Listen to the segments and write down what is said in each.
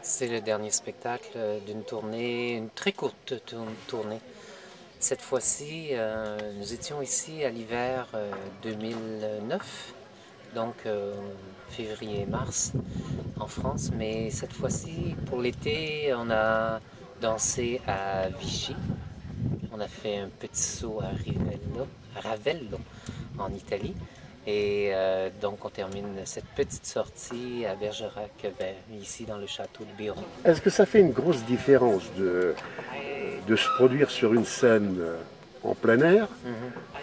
C'est le dernier spectacle d'une tournée, une très courte tournée. Cette fois-ci, nous étions ici à l'hiver 2009, donc février et mars en France. Mais cette fois-ci, pour l'été, on a dansé à Vichy. On a fait un petit saut à Ravello en Italie. Et donc on termine cette petite sortie à Bergerac, ici dans le château de Biron. Est-ce que ça fait une grosse différence de se produire sur une scène en plein air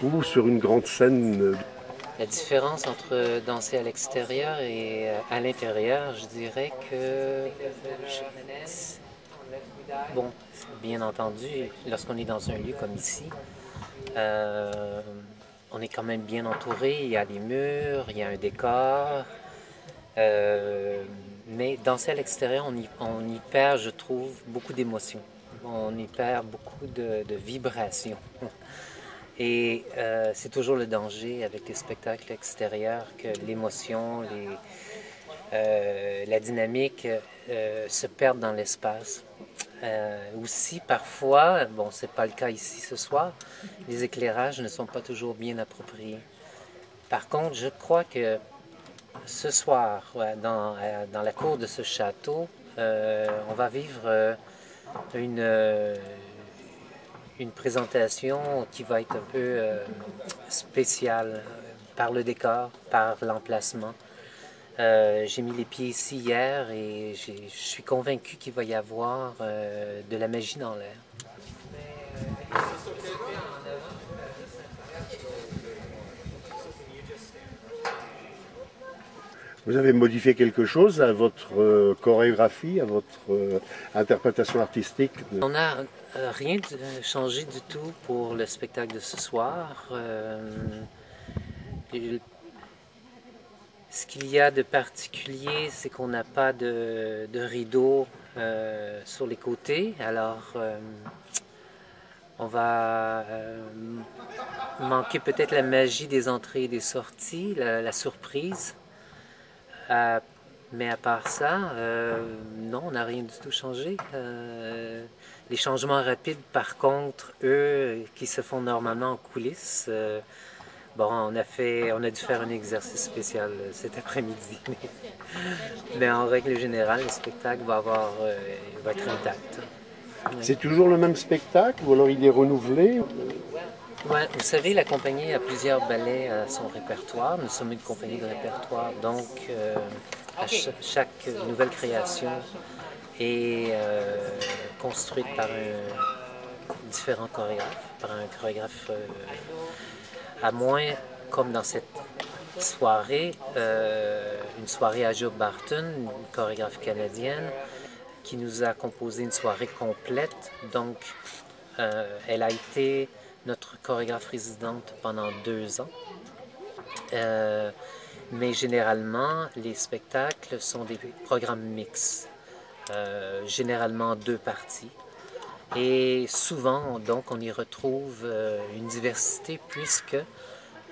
ou sur une grande scène La différence entre danser à l'extérieur et à l'intérieur, je dirais que, bon, bien entendu, lorsqu'on est dans un lieu comme ici, euh, on est quand même bien entouré, il y a des murs, il y a un décor, mais danser à l'extérieur, on y perd, je trouve, beaucoup d'émotions. On y perd beaucoup de vibrations. Et c'est toujours le danger avec les spectacles extérieurs que l'émotion, la dynamique se perdent dans l'espace. Aussi, parfois, bon, c'est pas le cas ici ce soir, les éclairages ne sont pas toujours bien appropriés. Par contre, je crois que ce soir, ouais, dans la cour de ce château, on va vivre une, euh, une présentation qui va être un peu spéciale par le décor, par l'emplacement. J'ai mis les pieds ici hier et je suis convaincu qu'il va y avoir de la magie dans l'air. vous avez modifié quelque chose à votre chorégraphie, à votre interprétation artistique On n'a rien changé du tout pour le spectacle de ce soir. Ce qu'il y a de particulier, c'est qu'on n'a pas de rideau sur les côtés. Alors, on va manquer peut-être la magie des entrées et des sorties, la surprise. Mais à part ça, non, on n'a rien du tout changé. Les changements rapides, par contre, eux, qui se font normalement en coulisses, bon, on a dû faire un exercice spécial cet après-midi. Mais en règle générale, le spectacle va être intact. C'est toujours le même spectacle ou alors il est renouvelé? Ouais, vous savez, la compagnie a plusieurs ballets à son répertoire. Nous sommes une compagnie de répertoire, donc à chaque nouvelle création est construite par un différent chorégraphe, par un chorégraphe à moins, comme dans cette soirée, une soirée à Joe Barton, une chorégraphe canadienne, qui nous a composé une soirée complète. Donc, elle a été notre chorégraphe résidente pendant 2 ans. Mais généralement, les spectacles sont des programmes mixtes, généralement 2 parties. Et souvent, donc, on y retrouve une diversité puisque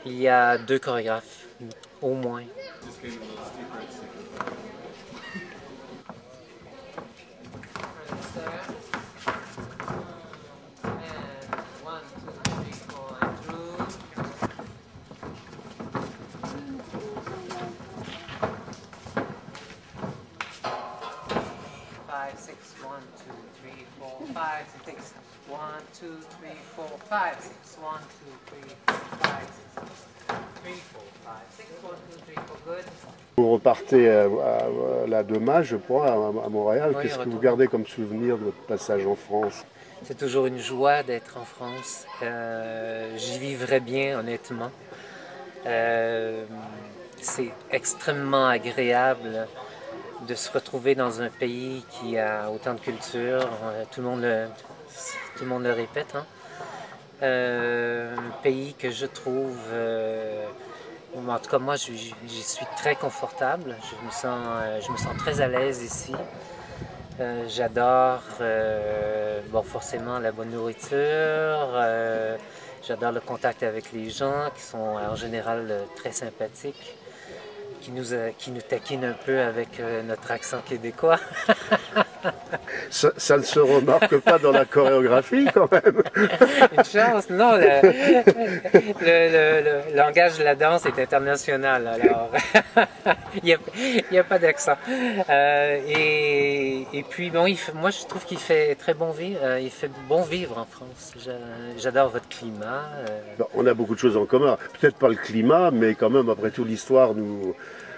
il y a 2 chorégraphes au moins. Vous repartez là demain, je crois, à Montréal. Oui, Qu'est-ce que vous gardez comme souvenir de votre passage en France? c'est toujours une joie d'être en France. J'y vivrais bien, honnêtement. C'est extrêmement agréable de se retrouver dans un pays qui a autant de culture. Tout le monde le répète, hein. Un pays que je trouve, en tout cas moi, j'y suis très confortable. Je me sens très à l'aise ici. J'adore, bon, forcément la bonne nourriture. J'adore le contact avec les gens qui sont en général très sympathiques, qui nous taquine un peu avec notre accent québécois. Ça ne se remarque pas dans la chorégraphie quand même. Une chance, non, le langage de la danse est international, alors il n'y a pas d'accent. Et puis, bon, moi je trouve qu'il fait très bon vivre, il fait bon vivre en France. J'adore votre climat. On a beaucoup de choses en commun. Peut-être pas le climat, mais quand même, après tout, l'histoire nous...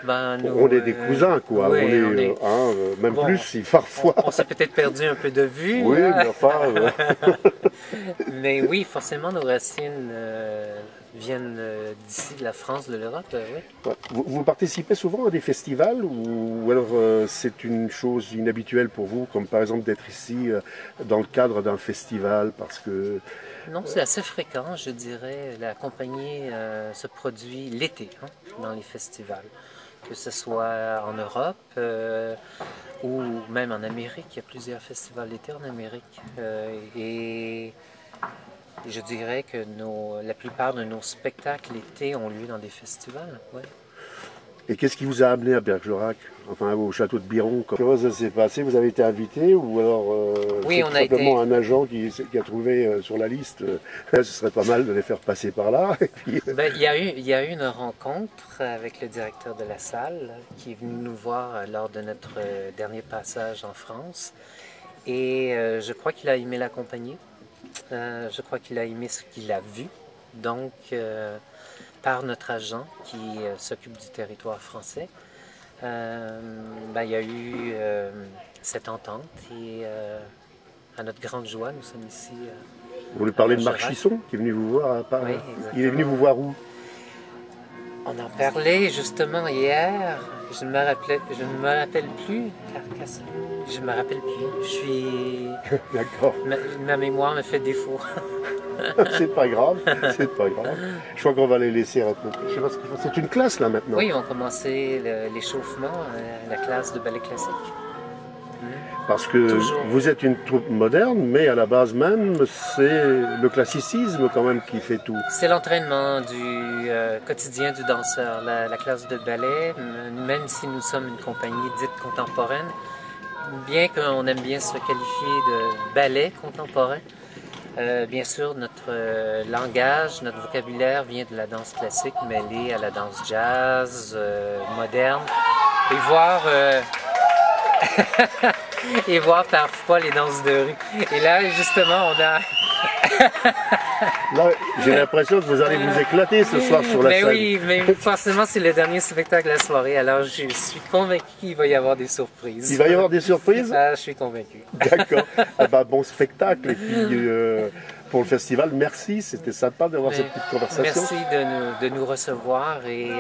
on est des cousins, quoi. Oui, même bon, plus si parfois. On s'est peut-être perdu un peu de vue. Oui, hein. mais enfin. Mais oui, forcément, nos racines viennent d'ici, de la France, de l'Europe. Oui. Vous participez souvent à des festivals ou alors c'est une chose inhabituelle pour vous, comme par exemple d'être ici dans le cadre d'un festival parce que... Non, c'est assez fréquent, je dirais. La compagnie se produit l'été dans les festivals, que ce soit en Europe ou même en Amérique. Il y a plusieurs festivals d'été en Amérique. Et je dirais que la plupart de nos spectacles l'été ont lieu dans des festivals. Ouais. Et qu'est-ce qui vous a amené à Bergerac, enfin au château de Biron? Comment ça s'est passé? Vous avez été invité ou alors oui, c'est simplement un agent qui a trouvé sur la liste ce serait pas mal de les faire passer par là et puis... Ben, il y a eu une rencontre avec le directeur de la salle qui est venu nous voir lors de notre dernier passage en France et je crois qu'il a aimé la compagnie. Je crois qu'il a aimé ce qu'il a vu. Donc, par notre agent qui s'occupe du territoire français, ben, il y a eu cette entente et à notre grande joie, nous sommes ici. Vous voulez parler de Marc Chisson qui est venu vous voir à Paris? Oui, il est venu vous voir où? On en parlait justement hier. Je ne me rappelle plus, Carcassonne. Je ne me rappelle plus. Je suis. D'accord. Ma mémoire me fait défaut. C'est pas grave, c'est pas grave. Je crois qu'on va les laisser répondre. Je sais pas ce qu'ils font. C'est une classe là maintenant. Oui, ils ont commencé l'échauffement, la classe de ballet classique. Parce que Toujours. vous êtes une troupe moderne, mais à la base même, c'est le classicisme quand même qui fait tout. C'est l'entraînement du quotidien du danseur. La classe de ballet, même si nous sommes une compagnie dite contemporaine, bien qu'on aime bien se qualifier de ballet contemporain, bien sûr, notre langage, notre vocabulaire vient de la danse classique mêlée à la danse jazz, moderne, et voir... et voir parfois les danses de rue. Et là, justement, on a... Là, j'ai l'impression que vous allez vous éclater ce soir sur la mais scène. oui, mais forcément, c'est le dernier spectacle de la soirée, alors je suis convaincu qu'il va y avoir des surprises. Il va y avoir des surprises? Ah, je suis convaincu. D'accord. Bon spectacle. Et puis, pour le festival, merci. C'était sympa d'avoir cette petite conversation. Merci de nous recevoir et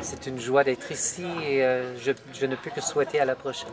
c'est une joie d'être ici et je ne peux que souhaiter à la prochaine.